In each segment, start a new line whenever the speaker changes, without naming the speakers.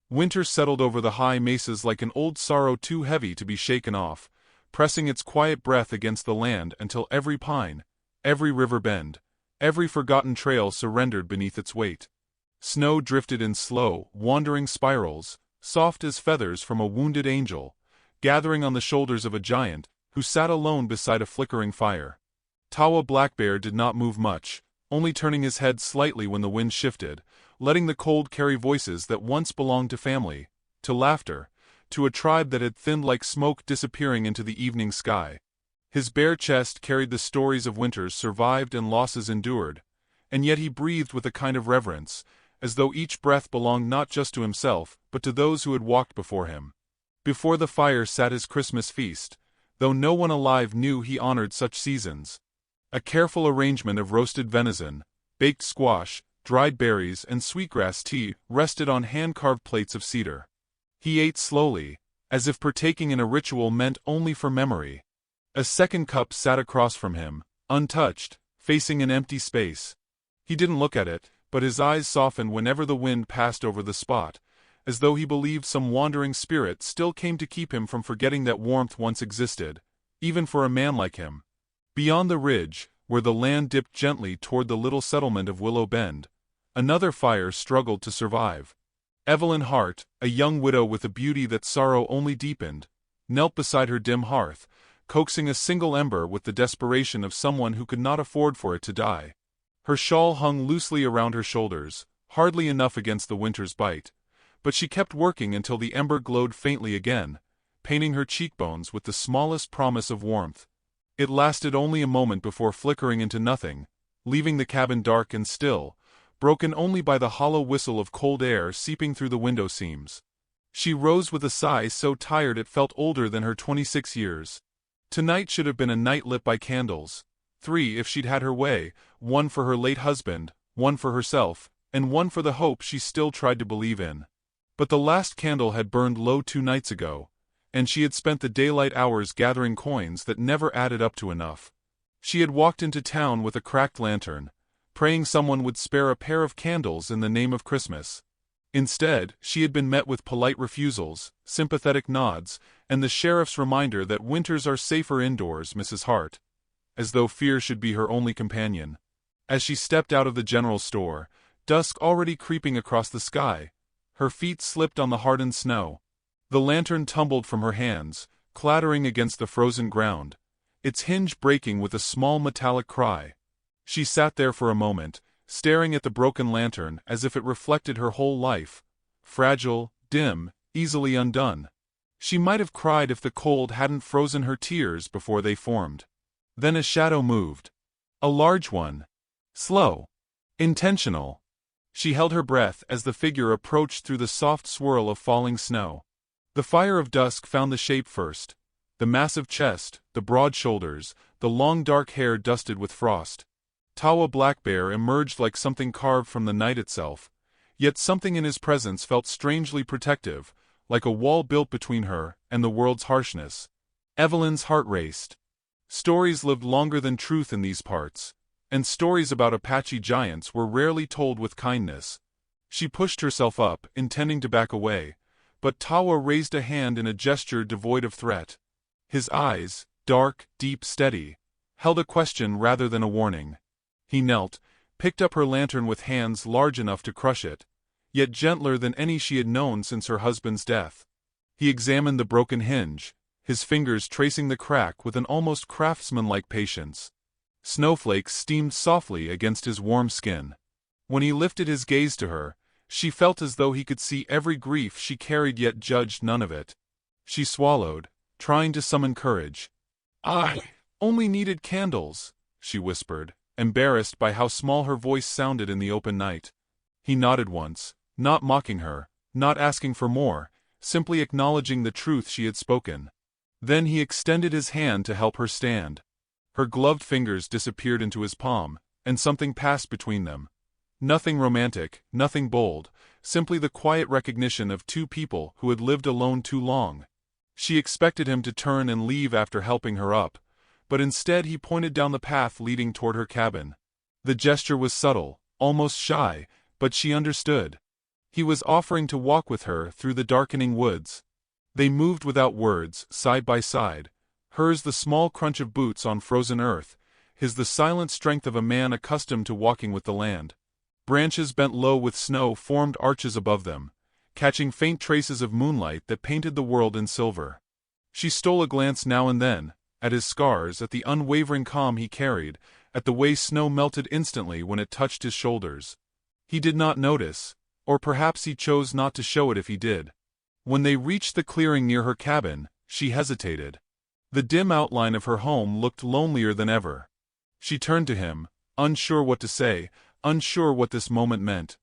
Winter settled over the high mesas like an old sorrow too heavy to be shaken off, pressing its quiet breath against the land until every pine, every river bend, every forgotten trail surrendered beneath its weight. Snow drifted in slow, wandering spirals, soft as feathers from a wounded angel, gathering on the shoulders of a giant who sat alone beside a flickering fire. Tawa Blackbear did not move much, only turning his head slightly when the wind shifted, letting the cold carry voices that once belonged to family, to laughter, to a tribe that had thinned like smoke disappearing into the evening sky. His bare chest carried the stories of winters survived and losses endured, and yet he breathed with a kind of reverence, as though each breath belonged not just to himself, but to those who had walked before him. Before the fire sat his Christmas feast, though no one alive knew he honored such seasons. A careful arrangement of roasted venison, baked squash, dried berries, and sweetgrass tea rested on hand-carved plates of cedar. He ate slowly, as if partaking in a ritual meant only for memory. A second cup sat across from him, untouched, facing an empty space. He didn't look at it, but his eyes softened whenever the wind passed over the spot, as though he believed some wandering spirit still came to keep him from forgetting that warmth once existed, even for a man like him. Beyond the ridge, where the land dipped gently toward the little settlement of Willow Bend, another fire struggled to survive. Evelyn Hart, a young widow with a beauty that sorrow only deepened, knelt beside her dim hearth, coaxing a single ember with the desperation of someone who could not afford for it to die. Her shawl hung loosely around her shoulders, hardly enough against the winter's bite, but she kept working until the ember glowed faintly again, painting her cheekbones with the smallest promise of warmth. It lasted only a moment before flickering into nothing, leaving the cabin dark and still, broken only by the hollow whistle of cold air seeping through the window seams. She rose with a sigh so tired it felt older than her 26 years. Tonight should have been a night lit by candles, 3 if she'd had her way, 1 for her late husband, 1 for herself, and 1 for the hope she still tried to believe in. But the last candle had burned low 2 nights ago, and she had spent the daylight hours gathering coins that never added up to enough. She had walked into town with a cracked lantern, praying someone would spare a pair of candles in the name of Christmas. Instead, she had been met with polite refusals, sympathetic nods, and the sheriff's reminder that winters are safer indoors, Mrs. Hart, as though fear should be her only companion. As she stepped out of the general store, dusk already creeping across the sky, her feet slipped on the hardened snow. The lantern tumbled from her hands, clattering against the frozen ground, its hinge breaking with a small metallic cry. She sat there for a moment, staring at the broken lantern as if it reflected her whole life, fragile, dim, easily undone. She might have cried if the cold hadn't frozen her tears before they formed. Then a shadow moved. A large one. Slow. Intentional. She held her breath as the figure approached through the soft swirl of falling snow. The fire of dusk found the shape first. The massive chest, the broad shoulders, the long dark hair dusted with frost. Tawa Blackbear emerged like something carved from the night itself, yet something in his presence felt strangely protective, like a wall built between her and the world's harshness. Evelyn's heart raced. Stories lived longer than truth in these parts, and stories about Apache giants were rarely told with kindness. She pushed herself up, intending to back away, but Tawa raised a hand in a gesture devoid of threat. His eyes, dark, deep, steady, held a question rather than a warning. He knelt, picked up her lantern with hands large enough to crush it, yet gentler than any she had known since her husband's death. He examined the broken hinge, his fingers tracing the crack with an almost craftsmanlike patience. Snowflakes steamed softly against his warm skin. When he lifted his gaze to her, she felt as though he could see every grief she carried yet judged none of it. She swallowed, trying to summon courage. "I only needed candles," she whispered, embarrassed by how small her voice sounded in the open night. He nodded once, not mocking her, not asking for more, simply acknowledging the truth she had spoken. Then he extended his hand to help her stand. Her gloved fingers disappeared into his palm, and something passed between them. Nothing romantic, nothing bold, simply the quiet recognition of 2 people who had lived alone too long. She expected him to turn and leave after helping her up, but instead he pointed down the path leading toward her cabin. The gesture was subtle, almost shy, but she understood. He was offering to walk with her through the darkening woods. They moved without words, side by side, hers the small crunch of boots on frozen earth, his the silent strength of a man accustomed to walking with the land. Branches bent low with snow formed arches above them, catching faint traces of moonlight that painted the world in silver. She stole a glance now and then, at his scars, at the unwavering calm he carried, at the way snow melted instantly when it touched his shoulders. He did not notice, or perhaps he chose not to show it if he did. When they reached the clearing near her cabin, she hesitated. The dim outline of her home looked lonelier than ever. She turned to him, unsure what to say, unsure what this moment meant.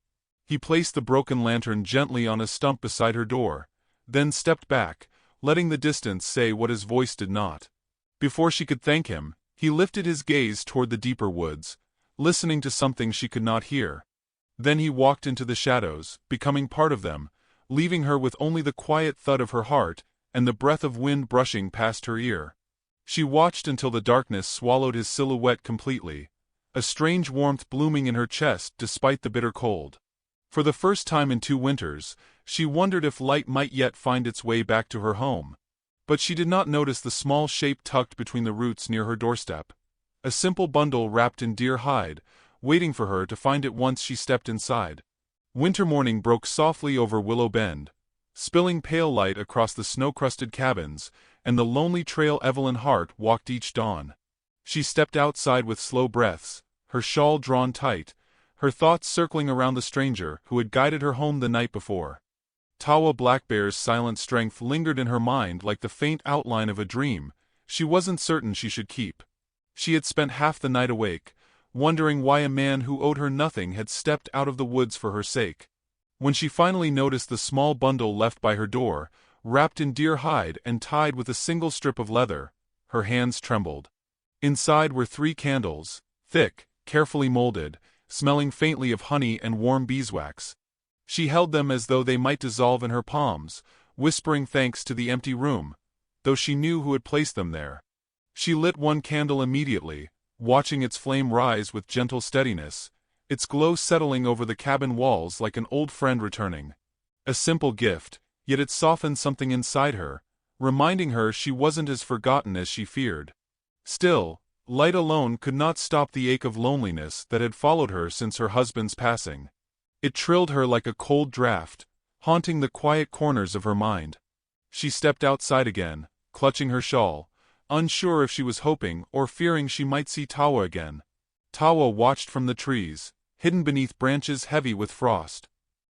He placed the broken lantern gently on a stump beside her door, then stepped back, letting the distance say what his voice did not. Before she could thank him, he lifted his gaze toward the deeper woods, listening to something she could not hear. Then he walked into the shadows, becoming part of them, leaving her with only the quiet thud of her heart and the breath of wind brushing past her ear. She watched until the darkness swallowed his silhouette completely, a strange warmth blooming in her chest despite the bitter cold. For the first time in 2 winters, she wondered if light might yet find its way back to her home. But she did not notice the small shape tucked between the roots near her doorstep. A simple bundle wrapped in deer hide, waiting for her to find it once she stepped inside. Winter morning broke softly over Willow Bend, spilling pale light across the snow-crusted cabins, and the lonely trail Evelyn Hart walked each dawn. She stepped outside with slow breaths, her shawl drawn tight, her thoughts circling around the stranger who had guided her home the night before. Tawa Blackbear's silent strength lingered in her mind like the faint outline of a dream she wasn't certain she should keep. She had spent half the night awake, wondering why a man who owed her nothing had stepped out of the woods for her sake. When she finally noticed the small bundle left by her door, wrapped in deer hide and tied with a single strip of leather, her hands trembled. Inside were 3 candles, thick, carefully molded, smelling faintly of honey and warm beeswax. She held them as though they might dissolve in her palms, whispering thanks to the empty room, though she knew who had placed them there. She lit one candle immediately, watching its flame rise with gentle steadiness, its glow settling over the cabin walls like an old friend returning. A simple gift, yet it softened something inside her, reminding her she wasn't as forgotten as she feared. Still, light alone could not stop the ache of loneliness that had followed her since her husband's passing. It trilled her like a cold draft, haunting the quiet corners of her mind. She stepped outside again, clutching her shawl, unsure if she was hoping or fearing she might see Tawa again. Tawa watched from the trees, hidden beneath branches heavy with frost.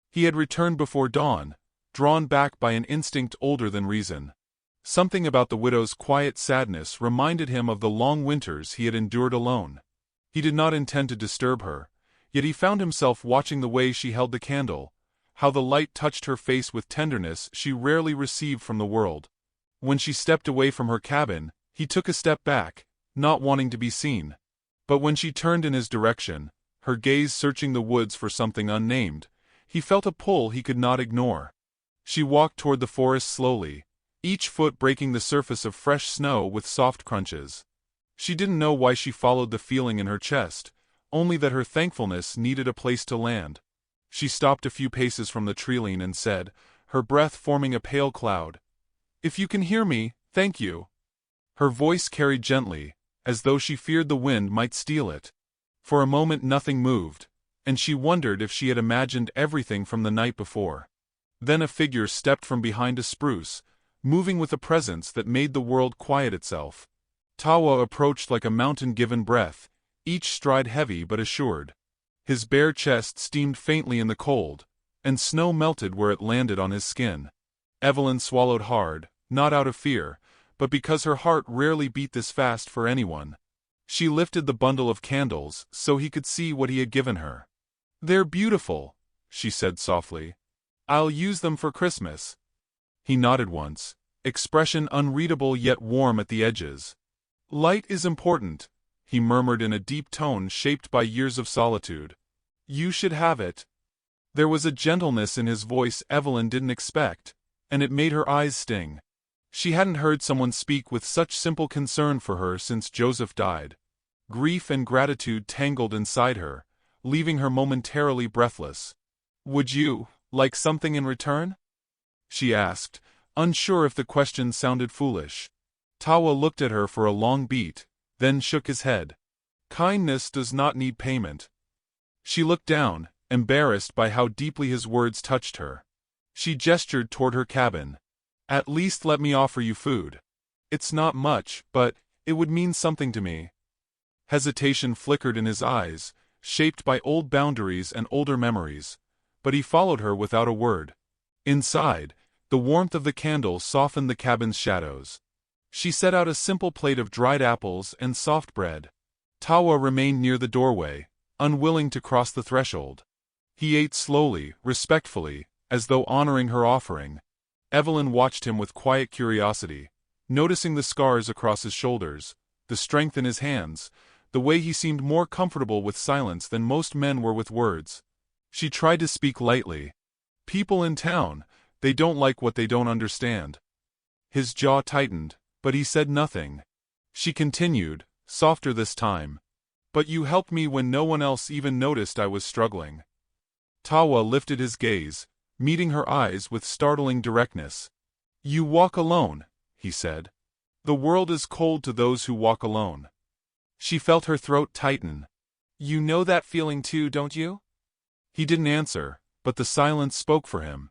He had returned before dawn, drawn back by an instinct older than reason. Something about the widow's quiet sadness reminded him of the long winters he had endured alone. He did not intend to disturb her, yet he found himself watching the way she held the candle, how the light touched her face with tenderness she rarely received from the world. When she stepped away from her cabin, he took a step back, not wanting to be seen. But when she turned in his direction, her gaze searching the woods for something unnamed, he felt a pull he could not ignore. She walked toward the forest slowly, each foot breaking the surface of fresh snow with soft crunches. She didn't know why she followed the feeling in her chest, only that her thankfulness needed a place to land. She stopped a few paces from the treeline and said, her breath forming a pale cloud, "If you can hear me, thank you." Her voice carried gently, as though she feared the wind might steal it. For a moment nothing moved, and she wondered if she had imagined everything from the night before. Then a figure stepped from behind a spruce, moving with a presence that made the world quiet itself. Tawa approached like a mountain-given breath, each stride heavy but assured. His bare chest steamed faintly in the cold, and snow melted where it landed on his skin. Evelyn swallowed hard, not out of fear, but because her heart rarely beat this fast for anyone. She lifted the bundle of candles so he could see what he had given her. "They're beautiful," she said softly. "I'll use them for Christmas." He nodded once, expression unreadable yet warm at the edges. "Light is important," he murmured in a deep tone shaped by years of solitude. "You should have it." There was a gentleness in his voice Evelyn didn't expect, and it made her eyes sting. She hadn't heard someone speak with such simple concern for her since Joseph died. Grief and gratitude tangled inside her, leaving her momentarily breathless. "Would you Like something in return? She asked, unsure if the question sounded foolish. Tawa looked at her for a long beat, then shook his head. Kindness does not need payment. She looked down, embarrassed by how deeply his words touched her. She gestured toward her cabin. At least let me offer you food. It's not much, but it would mean something to me. Hesitation flickered in his eyes, shaped by old boundaries and older memories, but he followed her without a word. Inside, the warmth of the candle softened the cabin's shadows. She set out a simple plate of dried apples and soft bread. Tawa remained near the doorway, unwilling to cross the threshold. He ate slowly, respectfully, as though honoring her offering. Evelyn watched him with quiet curiosity, noticing the scars across his shoulders, the strength in his hands, the way he seemed more comfortable with silence than most men were with words. She tried to speak lightly. People in town, they don't like what they don't understand. His jaw tightened, but he said nothing. She continued, softer this time. But you helped me when no one else even noticed I was struggling. Tawa lifted his gaze, meeting her eyes with startling directness. You walk alone, he said. The world is cold to those who walk alone. She felt her throat tighten. You know that feeling too, don't you? He didn't answer, but the silence spoke for him.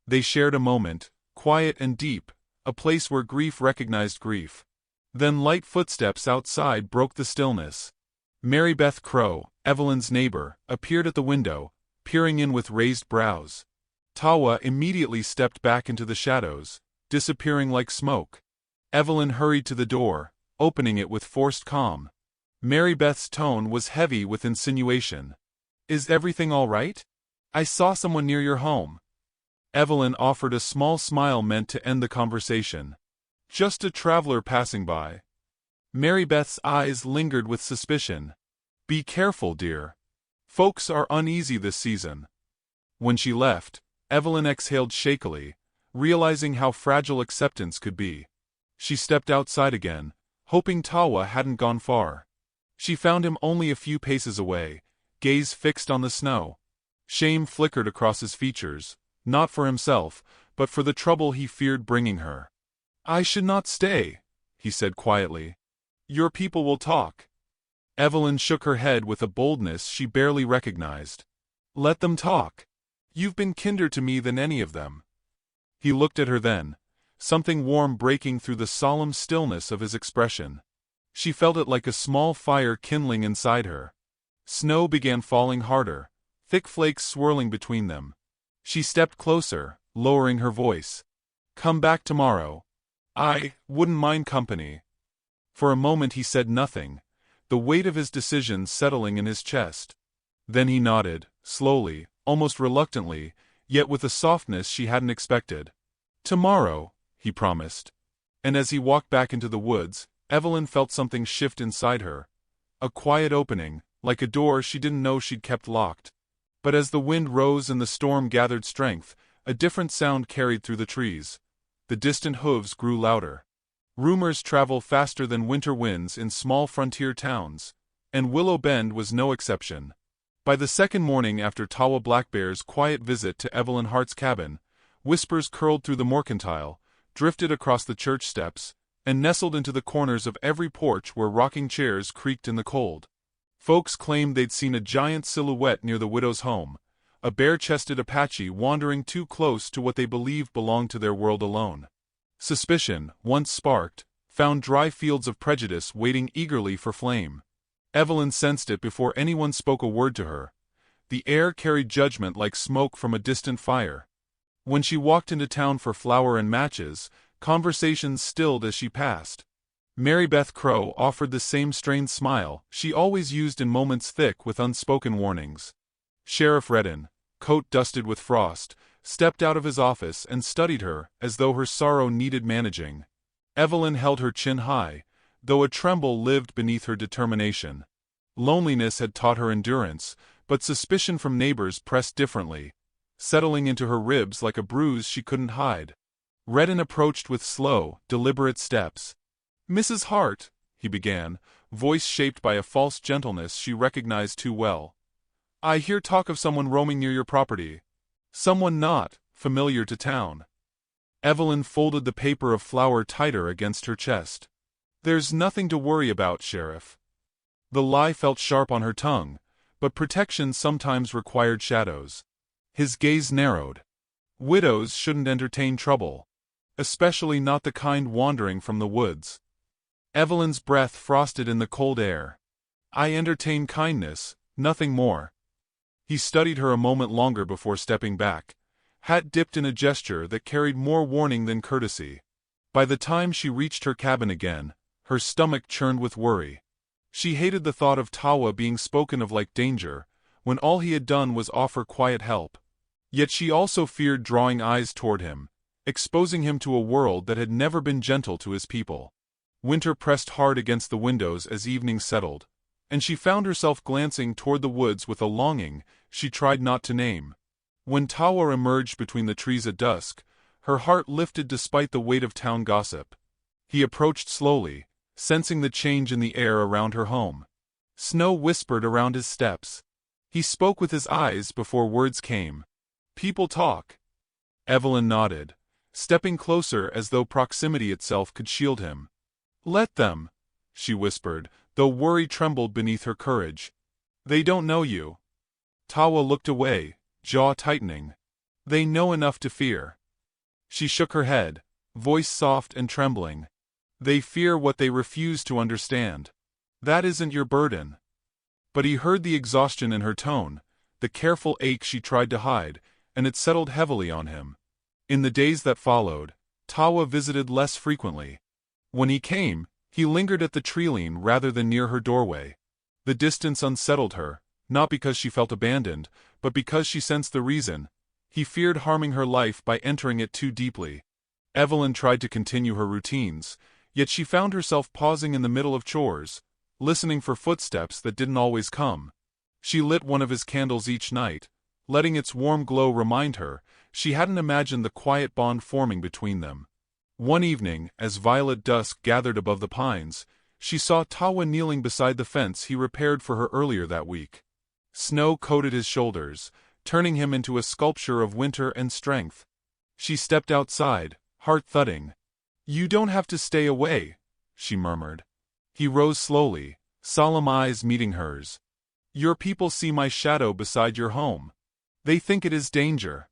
They shared a moment, quiet and deep, a place where grief recognized grief. Then light footsteps outside broke the stillness. Mary Beth Crow, Evelyn's neighbor, appeared at the window, peering in with raised brows. Tawa immediately stepped back into the shadows, disappearing like smoke. Evelyn hurried to the door, opening it with forced calm. Mary Beth's tone was heavy with insinuation. Is everything all right? I saw someone near your home. Evelyn offered a small smile meant to end the conversation. Just a traveler passing by. Mary Beth's eyes lingered with suspicion. Be careful, dear. Folks are uneasy this season. When she left, Evelyn exhaled shakily, realizing how fragile acceptance could be. She stepped outside again, hoping Tawa hadn't gone far. She found him only a few paces away, gaze fixed on the snow. Shame flickered across his features, not for himself, but for the trouble he feared bringing her. I should not stay, he said quietly. Your people will talk. Evelyn shook her head with a boldness she barely recognized. Let them talk. You've been kinder to me than any of them. He looked at her then, something warm breaking through the solemn stillness of his expression. She felt it like a small fire kindling inside her. Snow began falling harder, thick flakes swirling between them. She stepped closer, lowering her voice. Come back tomorrow. I wouldn't mind company. For a moment he said nothing, the weight of his decision settling in his chest. Then he nodded, slowly, almost reluctantly, yet with a softness she hadn't expected. Tomorrow, he promised. And as he walked back into the woods, Evelyn felt something shift inside her. A quiet opening, like a door she didn't know she'd kept locked. But as the wind rose and the storm gathered strength, a different sound carried through the trees. The distant hooves grew louder. Rumors travel faster than winter winds in small frontier towns, and Willow Bend was no exception. By the second morning after Tawa Blackbear's quiet visit to Evelyn Hart's cabin, whispers curled through the mercantile, drifted across the church steps, and nestled into the corners of every porch where rocking chairs creaked in the cold. Folks claimed they'd seen a giant silhouette near the widow's home, a bare-chested Apache wandering too close to what they believed belonged to their world alone. Suspicion, once sparked, found dry fields of prejudice waiting eagerly for flame. Evelyn sensed it before anyone spoke a word to her. The air carried judgment like smoke from a distant fire. When she walked into town for flour and matches, conversations stilled as she passed. Mary Beth Crow offered the same strained smile she always used in moments thick with unspoken warnings. Sheriff Redden, coat dusted with frost, stepped out of his office and studied her as though her sorrow needed managing. Evelyn held her chin high, though a tremble lived beneath her determination. Loneliness had taught her endurance, but suspicion from neighbors pressed differently, settling into her ribs like a bruise she couldn't hide. Redden approached with slow, deliberate steps. Mrs. Hart, he began, voice shaped by a false gentleness she recognized too well. I hear talk of someone roaming near your property. Someone not familiar to town. Evelyn folded the paper of flour tighter against her chest. There's nothing to worry about, Sheriff. The lie felt sharp on her tongue, but protection sometimes required shadows. His gaze narrowed. Widows shouldn't entertain trouble, especially not the kind wandering from the woods. Evelyn's breath frosted in the cold air. I entertain kindness, nothing more. He studied her a moment longer before stepping back, hat dipped in a gesture that carried more warning than courtesy. By the time she reached her cabin again, her stomach churned with worry. She hated the thought of Tawa being spoken of like danger, when all he had done was offer quiet help. Yet she also feared drawing eyes toward him, exposing him to a world that had never been gentle to his people. Winter pressed hard against the windows as evening settled, and she found herself glancing toward the woods with a longing she tried not to name. When Tawa emerged between the trees at dusk, her heart lifted despite the weight of town gossip. He approached slowly, sensing the change in the air around her home. Snow whispered around his steps. He spoke with his eyes before words came. People talk. Evelyn nodded, stepping closer as though proximity itself could shield him. Let them, she whispered, though worry trembled beneath her courage. They don't know you. Tawa looked away, jaw tightening. They know enough to fear. She shook her head, voice soft and trembling. They fear what they refuse to understand. That isn't your burden. But he heard the exhaustion in her tone, the careful ache she tried to hide, and it settled heavily on him. In the days that followed, Tawa visited less frequently. When he came, he lingered at the treeline rather than near her doorway. The distance unsettled her, not because she felt abandoned, but because she sensed the reason. He feared harming her life by entering it too deeply. Evelyn tried to continue her routines, yet she found herself pausing in the middle of chores, listening for footsteps that didn't always come. She lit one of his candles each night, letting its warm glow remind her she hadn't imagined the quiet bond forming between them. One evening, as violet dusk gathered above the pines, she saw Tawa kneeling beside the fence he repaired for her earlier that week. Snow coated his shoulders, turning him into a sculpture of winter and strength. She stepped outside, heart thudding. You don't have to stay away, she murmured. He rose slowly, solemn eyes meeting hers. Your people see my shadow beside your home. They think it is danger.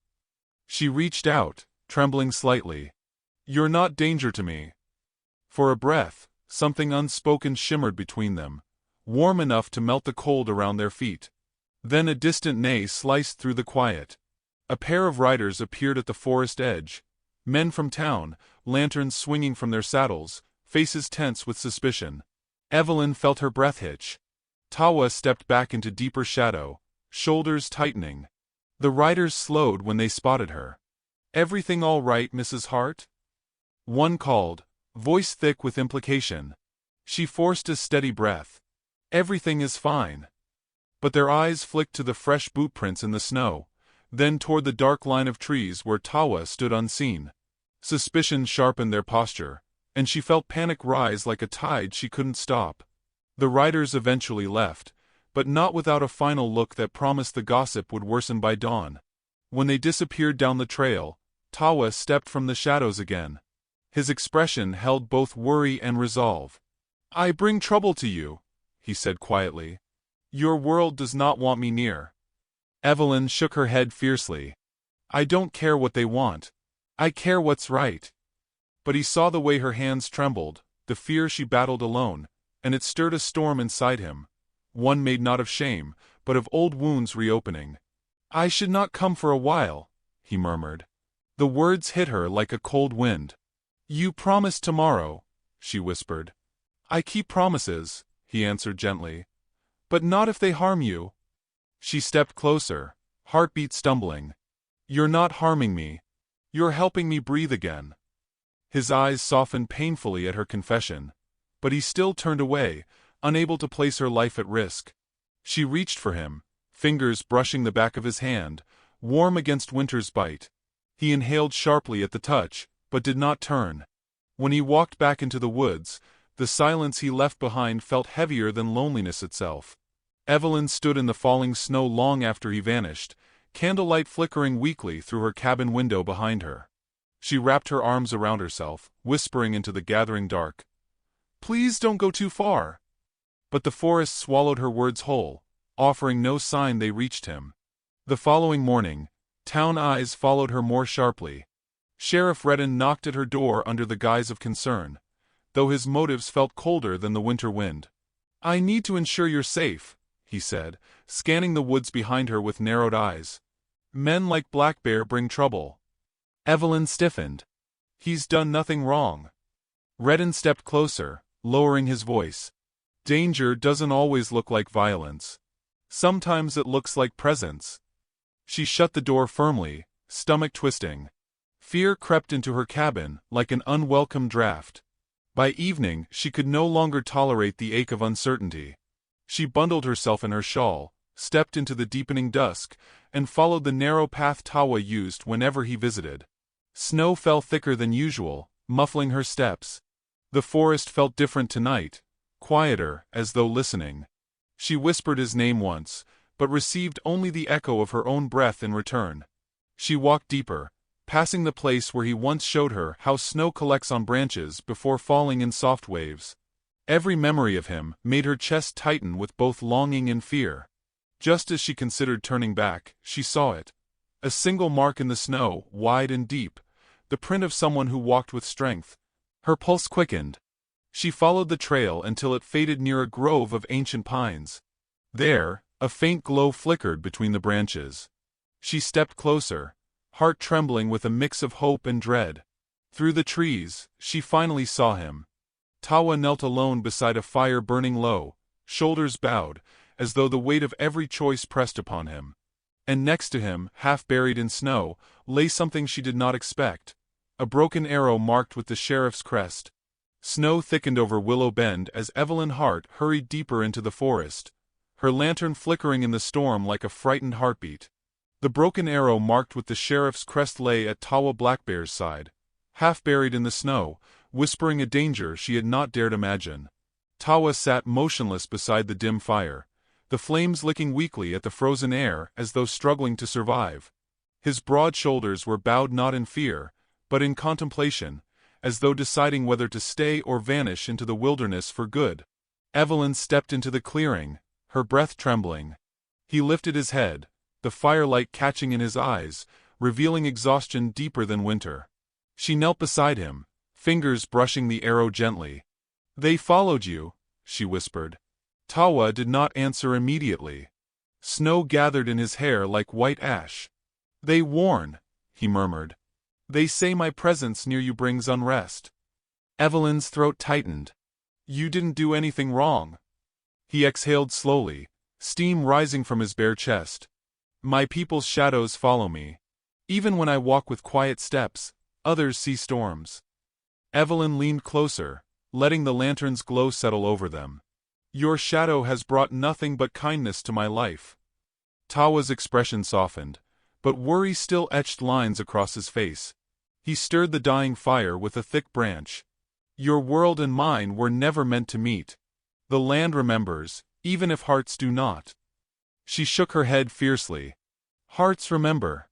She reached out, trembling slightly. You're not danger to me. For a breath, something unspoken shimmered between them, warm enough to melt the cold around their feet. Then a distant neigh sliced through the quiet. A pair of riders appeared at the forest edge. Men from town, lanterns swinging from their saddles, faces tense with suspicion. Evelyn felt her breath hitch. Tawa stepped back into deeper shadow, shoulders tightening. The riders slowed when they spotted her. Everything all right, Mrs. Hart? One called, voice thick with implication. She forced a steady breath. Everything is fine. But their eyes flicked to the fresh boot prints in the snow, then toward the dark line of trees where Tawa stood unseen. Suspicion sharpened their posture, and she felt panic rise like a tide she couldn't stop. The riders eventually left, but not without a final look that promised the gossip would worsen by dawn. When they disappeared down the trail, Tawa stepped from the shadows again. His expression held both worry and resolve. I bring trouble to you, he said quietly. Your world does not want me near. Evelyn shook her head fiercely. I don't care what they want. I care what's right. But he saw the way her hands trembled, the fear she battled alone, and it stirred a storm inside him, one made not of shame, but of old wounds reopening. I should not come for a while, he murmured. The words hit her like a cold wind. You promised tomorrow, she whispered. I keep promises, he answered gently. But not if they harm you. She stepped closer, heartbeat stumbling. You're not harming me. You're helping me breathe again. His eyes softened painfully at her confession, but he still turned away, unable to place her life at risk. She reached for him, fingers brushing the back of his hand, warm against winter's bite. He inhaled sharply at the touch, but did not turn. When he walked back into the woods, the silence he left behind felt heavier than loneliness itself. Evelyn stood in the falling snow long after he vanished, candlelight flickering weakly through her cabin window behind her. She wrapped her arms around herself, whispering into the gathering dark, "Please don't go too far." But the forest swallowed her words whole, offering no sign they reached him. The following morning, town eyes followed her more sharply. Sheriff Redden knocked at her door under the guise of concern, though his motives felt colder than the winter wind. "I need to ensure you're safe," he said, scanning the woods behind her with narrowed eyes. "Men like Black Bear bring trouble." Evelyn stiffened. "He's done nothing wrong." Redden stepped closer, lowering his voice. "Danger doesn't always look like violence. Sometimes it looks like presence." She shut the door firmly, stomach twisting. Fear crept into her cabin like an unwelcome draft. By evening, she could no longer tolerate the ache of uncertainty. She bundled herself in her shawl, stepped into the deepening dusk, and followed the narrow path Tawa used whenever he visited. Snow fell thicker than usual, muffling her steps. The forest felt different tonight, quieter, as though listening. She whispered his name once, but received only the echo of her own breath in return. She walked deeper, passing the place where he once showed her how snow collects on branches before falling in soft waves. Every memory of him made her chest tighten with both longing and fear. Just as she considered turning back, she saw it. A single mark in the snow, wide and deep, the print of someone who walked with strength. Her pulse quickened. She followed the trail until it faded near a grove of ancient pines. There, a faint glow flickered between the branches. She stepped closer, heart trembling with a mix of hope and dread. Through the trees, she finally saw him. Tawa knelt alone beside a fire burning low, shoulders bowed, as though the weight of every choice pressed upon him. And next to him, half buried in snow, lay something she did not expect. A broken arrow marked with the sheriff's crest. Snow thickened over Willow Bend as Evelyn Hart hurried deeper into the forest, her lantern flickering in the storm like a frightened heartbeat. The broken arrow marked with the sheriff's crest lay at Tawa Blackbear's side, half buried in the snow, whispering a danger she had not dared imagine. Tawa sat motionless beside the dim fire, the flames licking weakly at the frozen air as though struggling to survive. His broad shoulders were bowed not in fear, but in contemplation, as though deciding whether to stay or vanish into the wilderness for good. Evelyn stepped into the clearing, her breath trembling. He lifted his head, the firelight catching in his eyes, revealing exhaustion deeper than winter. She knelt beside him, fingers brushing the arrow gently. "They followed you," she whispered. Tawa did not answer immediately. Snow gathered in his hair like white ash. "They warn," he murmured. "They say my presence near you brings unrest." Evelyn's throat tightened. "You didn't do anything wrong." He exhaled slowly, steam rising from his bare chest. "My people's shadows follow me. Even when I walk with quiet steps, others see storms." Evelyn leaned closer, letting the lantern's glow settle over them. "Your shadow has brought nothing but kindness to my life." Tawa's expression softened, but worry still etched lines across his face. He stirred the dying fire with a thick branch. "Your world and mine were never meant to meet. The land remembers, even if hearts do not." She shook her head fiercely. "Hearts remember.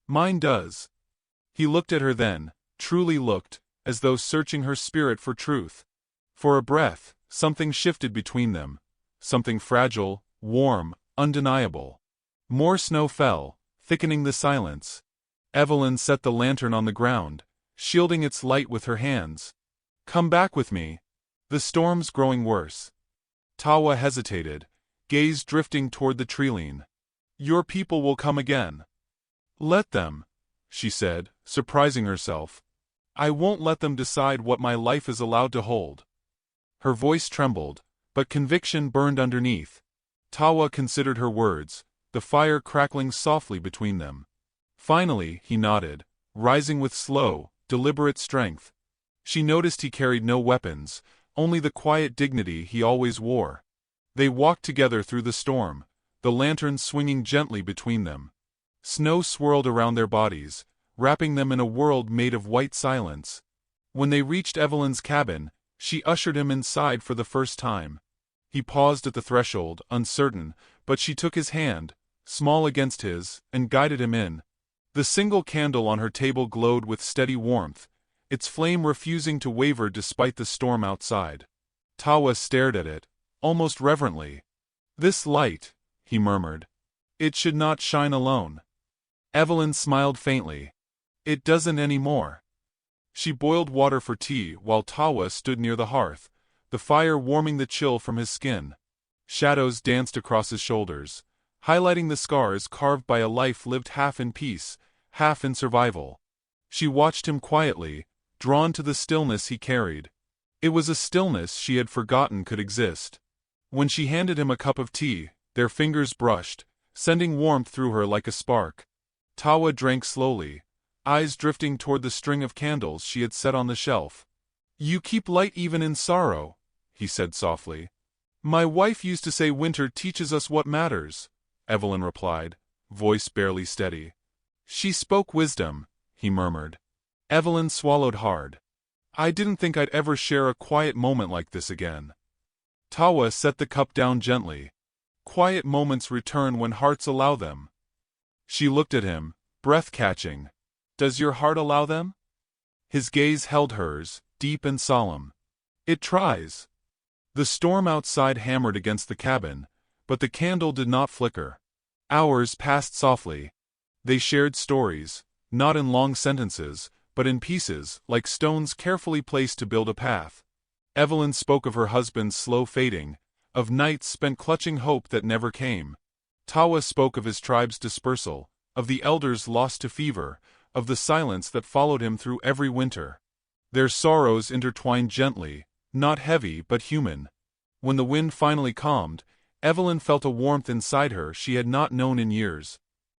Mine does." He looked at her then, truly looked, as though searching her spirit for truth. For a breath, something shifted between them, something fragile, warm, undeniable. More snow fell, thickening the silence. Evelyn set the lantern on the ground, shielding its light with her hands. "Come back with me. The storm's growing worse." Tawa hesitated, gaze drifting toward the treeline. "Your people will come again." "Let them," she said, surprising herself. "I won't let them decide what my life is allowed to hold." Her voice trembled, but conviction burned underneath. Tawa considered her words, the fire crackling softly between them. Finally, he nodded, rising with slow, deliberate strength. She noticed he carried no weapons, only the quiet dignity he always wore. They walked together through the storm, the lantern swinging gently between them. Snow swirled around their bodies, wrapping them in a world made of white silence. When they reached Evelyn's cabin, she ushered him inside for the first time. He paused at the threshold, uncertain, but she took his hand, small against his, and guided him in. The single candle on her table glowed with steady warmth, its flame refusing to waver despite the storm outside. Tawa stared at it, almost reverently. "This light," he murmured. "It should not shine alone." Evelyn smiled faintly. "It doesn't anymore." She boiled water for tea while Tawa stood near the hearth, the fire warming the chill from his skin. Shadows danced across his shoulders, highlighting the scars carved by a life lived half in peace, half in survival. She watched him quietly, drawn to the stillness he carried. It was a stillness she had forgotten could exist. When she handed him a cup of tea, their fingers brushed, sending warmth through her like a spark. Tawa drank slowly, eyes drifting toward the string of candles she had set on the shelf. "You keep light even in sorrow," he said softly. "My wife used to say winter teaches us what matters," Evelyn replied, voice barely steady. "She spoke wisdom," he murmured. Evelyn swallowed hard. "I didn't think I'd ever share a quiet moment like this again." Tawa set the cup down gently. "Quiet moments return when hearts allow them." She looked at him, breath-catching. "Does your heart allow them?" His gaze held hers, deep and solemn. "It tries." The storm outside hammered against the cabin, but the candle did not flicker. Hours passed softly. They shared stories, not in long sentences, but in pieces, like stones carefully placed to build a path. Evelyn spoke of her husband's slow fading, of nights spent clutching hope that never came. Tawa spoke of his tribe's dispersal, of the elders lost to fever, of the silence that followed him through every winter. Their sorrows intertwined gently, not heavy but human. When the wind finally calmed, Evelyn felt a warmth inside her she had not known in years.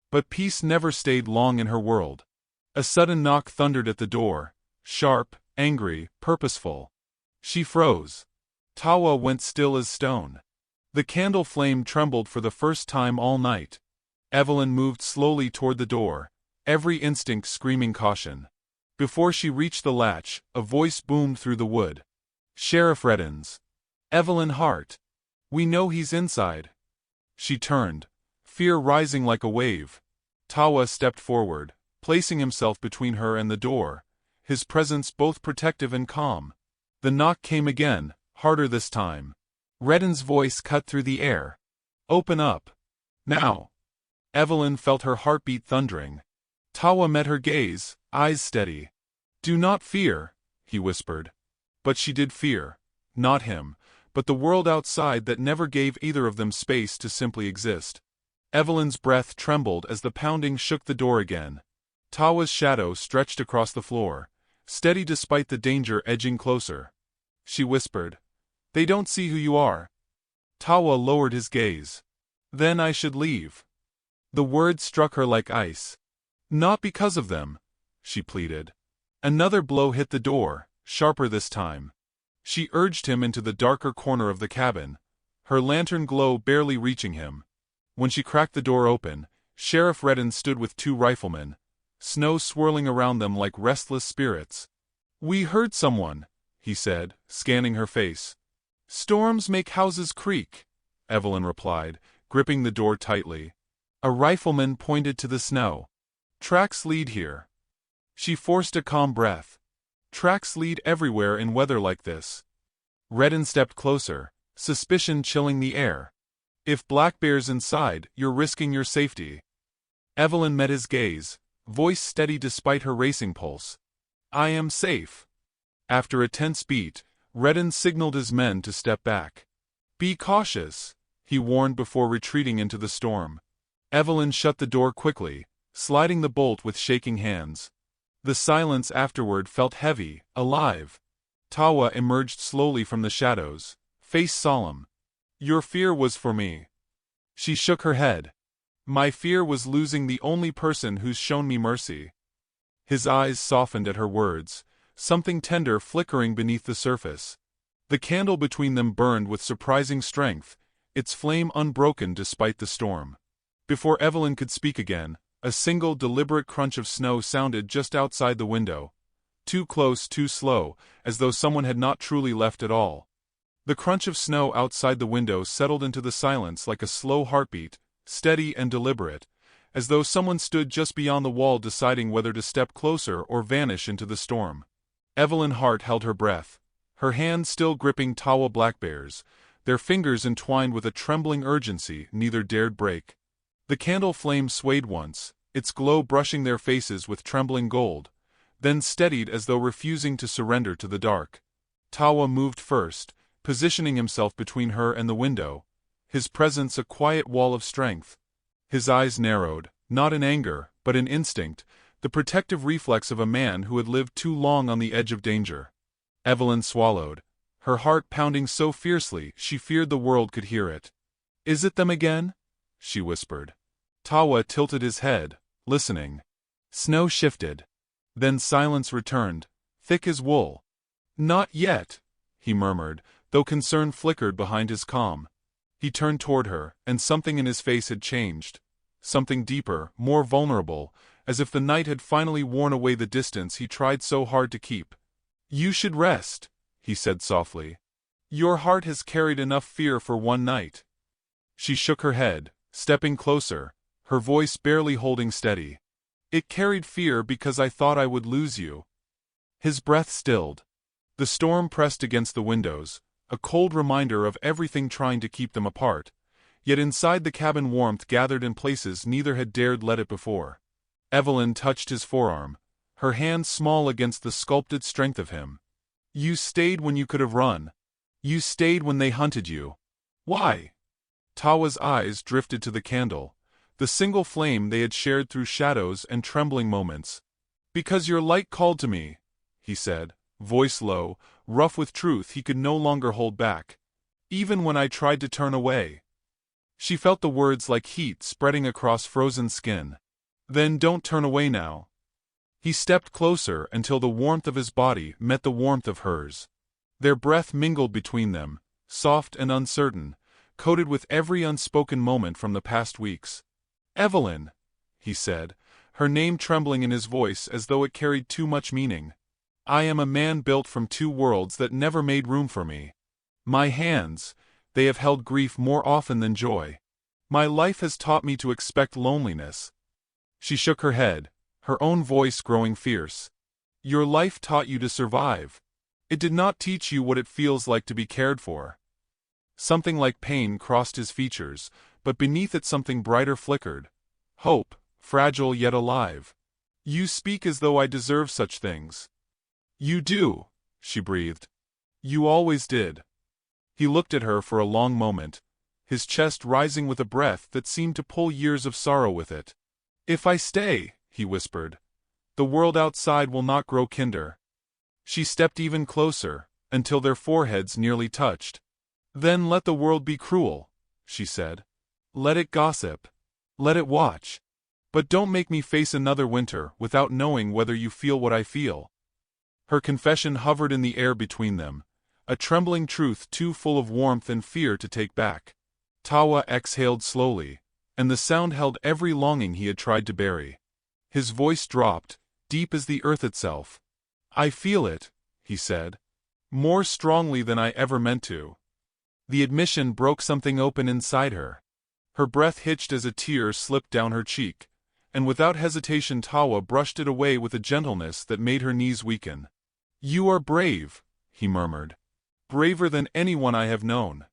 But peace never stayed long in her world. A sudden knock thundered at the door, sharp, angry, purposeful. She froze. Tawa went still as stone. The candle flame trembled for the first time all night. Evelyn moved slowly toward the door, every instinct screaming caution. Before she reached the latch, a voice boomed through the wood. "Sheriff Reddens." "Evelyn Hart. We know he's inside." She turned, fear rising like a wave. Tawa stepped forward, placing himself between her and the door, his presence both protective and calm. The knock came again, harder this time. Redden's voice cut through the air. "Open up. Now." Evelyn felt her heartbeat thundering. Tawa met her gaze, eyes steady. "Do not fear," he whispered. But she did fear. Not him, but the world outside that never gave either of them space to simply exist. Evelyn's breath trembled as the pounding shook the door again. Tawa's shadow stretched across the floor, steady despite the danger edging closer. She whispered, "They don't see who you are." Tawa lowered his gaze. "Then I should leave." The words struck her like ice. "Not because of them," she pleaded. Another blow hit the door, sharper this time. She urged him into the darker corner of the cabin, her lantern glow barely reaching him. When she cracked the door open, Sheriff Redden stood with two riflemen, snow swirling around them like restless spirits. "We heard someone," he said, scanning her face. "Storms make houses creak," Evelyn replied, gripping the door tightly. A rifleman pointed to the snow. "Tracks lead here." She forced a calm breath. Tracks lead everywhere in weather like this. Redden stepped closer, suspicion chilling the air. "If Black Bear's inside, you're risking your safety." Evelyn met his gaze, voice steady despite her racing pulse. "I am safe." After a tense beat, Redden signaled his men to step back. "Be cautious," he warned before retreating into the storm. Evelyn shut the door quickly, sliding the bolt with shaking hands. The silence afterward felt heavy, alive. Tawa emerged slowly from the shadows, face solemn. "Your fear was for me." She shook her head. "My fear was losing the only person who's shown me mercy." His eyes softened at her words, something tender flickering beneath the surface. The candle between them burned with surprising strength, its flame unbroken despite the storm. Before Evelyn could speak again, a single deliberate crunch of snow sounded just outside the window. Too close, too slow, as though someone had not truly left at all. The crunch of snow outside the window settled into the silence like a slow heartbeat, steady and deliberate, as though someone stood just beyond the wall deciding whether to step closer or vanish into the storm. Evelyn Hart held her breath, her hands still gripping Tawa Blackbear's, their fingers entwined with a trembling urgency neither dared break. The candle flame swayed once, its glow brushing their faces with trembling gold, then steadied as though refusing to surrender to the dark. Tawa moved first, positioning himself between her and the window, his presence a quiet wall of strength. His eyes narrowed, not in anger, but in instinct, the protective reflex of a man who had lived too long on the edge of danger. Evelyn swallowed, her heart pounding so fiercely she feared the world could hear it. "Is it them again?" she whispered. Tawa tilted his head, listening. Snow shifted. Then silence returned, thick as wool. "Not yet," he murmured, though concern flickered behind his calm. He turned toward her, and something in his face had changed. Something deeper, more vulnerable, as if the night had finally worn away the distance he tried so hard to keep. "You should rest," he said softly. "Your heart has carried enough fear for one night." She shook her head, stepping closer, her voice barely holding steady. "It carried fear because I thought I would lose you." His breath stilled. The storm pressed against the windows, a cold reminder of everything trying to keep them apart, yet inside the cabin warmth gathered in places neither had dared let it before. Evelyn touched his forearm, her hand small against the sculpted strength of him. "You stayed when you could have run. You stayed when they hunted you. Why?" Tawa's eyes drifted to the candle, the single flame they had shared through shadows and trembling moments. "Because your light called to me," he said, voice low, rough with truth he could no longer hold back. "Even when I tried to turn away." She felt the words like heat spreading across frozen skin. "Then don't turn away now." He stepped closer until the warmth of his body met the warmth of hers. Their breath mingled between them, soft and uncertain, coated with every unspoken moment from the past weeks. "Evelyn," he said, her name trembling in his voice as though it carried too much meaning. "I am a man built from two worlds that never made room for me. My hands, they have held grief more often than joy. My life has taught me to expect loneliness." She shook her head, her own voice growing fierce. "Your life taught you to survive. It did not teach you what it feels like to be cared for." Something like pain crossed his features, but beneath it something brighter flickered. Hope, fragile yet alive. "You speak as though I deserve such things." "You do," she breathed. "You always did." He looked at her for a long moment, his chest rising with a breath that seemed to pull years of sorrow with it. "If I stay," he whispered, "the world outside will not grow kinder." She stepped even closer, until their foreheads nearly touched. "Then let the world be cruel," she said. "Let it gossip. Let it watch. But don't make me face another winter without knowing whether you feel what I feel." Her confession hovered in the air between them, a trembling truth too full of warmth and fear to take back. Tawa exhaled slowly, and the sound held every longing he had tried to bury. His voice dropped, deep as the earth itself. "I feel it," he said, "more strongly than I ever meant to." The admission broke something open inside her. Her breath hitched as a tear slipped down her cheek, and without hesitation Tawa brushed it away with a gentleness that made her knees weaken. "You are brave," he murmured. "Braver than anyone I have known."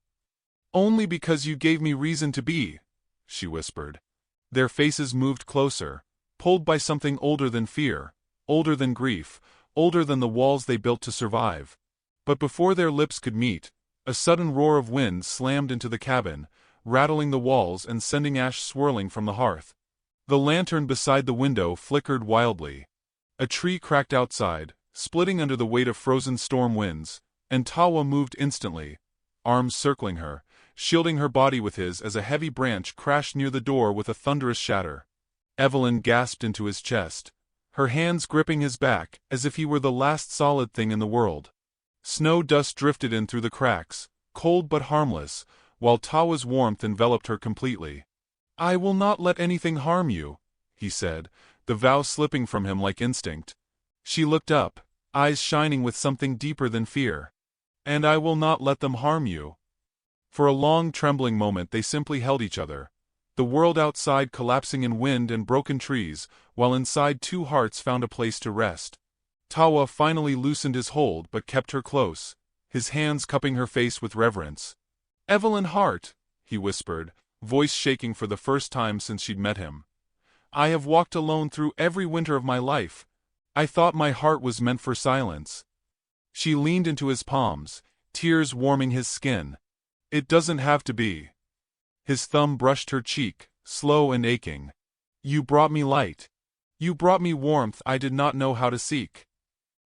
"Only because you gave me reason to be," she whispered. Their faces moved closer, pulled by something older than fear, older than grief, older than the walls they built to survive. But before their lips could meet, a sudden roar of wind slammed into the cabin, rattling the walls and sending ash swirling from the hearth. The lantern beside the window flickered wildly. A tree cracked outside, splitting under the weight of frozen storm winds, and Tawa moved instantly, arms circling her, shielding her body with his as a heavy branch crashed near the door with a thunderous shatter. Evelyn gasped into his chest, her hands gripping his back as if he were the last solid thing in the world. Snow dust drifted in through the cracks, cold but harmless, while Tawa's warmth enveloped her completely. "I will not let anything harm you," he said, the vow slipping from him like instinct. She looked up, eyes shining with something deeper than fear. "And I will not let them harm you." For a long trembling moment they simply held each other, The world outside collapsing in wind and broken trees, while inside two hearts found a place to rest. Tawa finally loosened his hold but kept her close, his hands cupping her face with reverence. "Evelyn Hart," he whispered, voice shaking for the first time since she'd met him. "I have walked alone through every winter of my life. I thought my heart was meant for silence." She leaned into his palms, tears warming his skin. "It doesn't have to be." His thumb brushed her cheek, slow and aching. "You brought me light. You brought me warmth I did not know how to seek."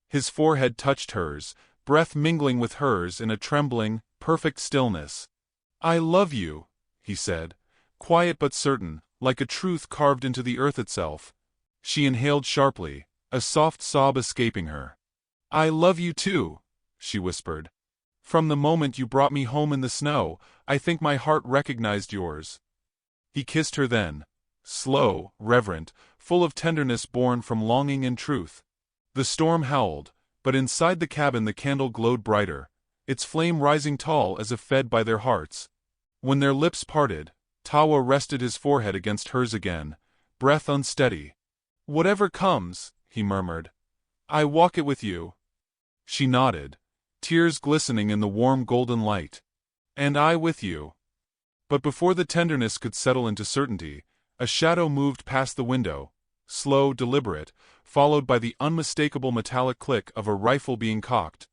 His forehead touched hers, breath mingling with hers in a trembling, perfect stillness. "I love you," he said, quiet but certain, like a truth carved into the earth itself. She inhaled sharply, a soft sob escaping her. "I love you too," she whispered. "From the moment you brought me home in the snow, I think my heart recognized yours." He kissed her then, slow, reverent, full of tenderness born from longing and truth. The storm howled, but inside the cabin the candle glowed brighter, its flame rising tall as if fed by their hearts. When their lips parted, Tawa rested his forehead against hers again, breath unsteady. "Whatever comes," he murmured, "I walk it with you." She nodded, tears glistening in the warm golden light. "And I with you." But before the tenderness could settle into certainty, a shadow moved past the window, slow, deliberate, followed by the unmistakable metallic click of a rifle being cocked.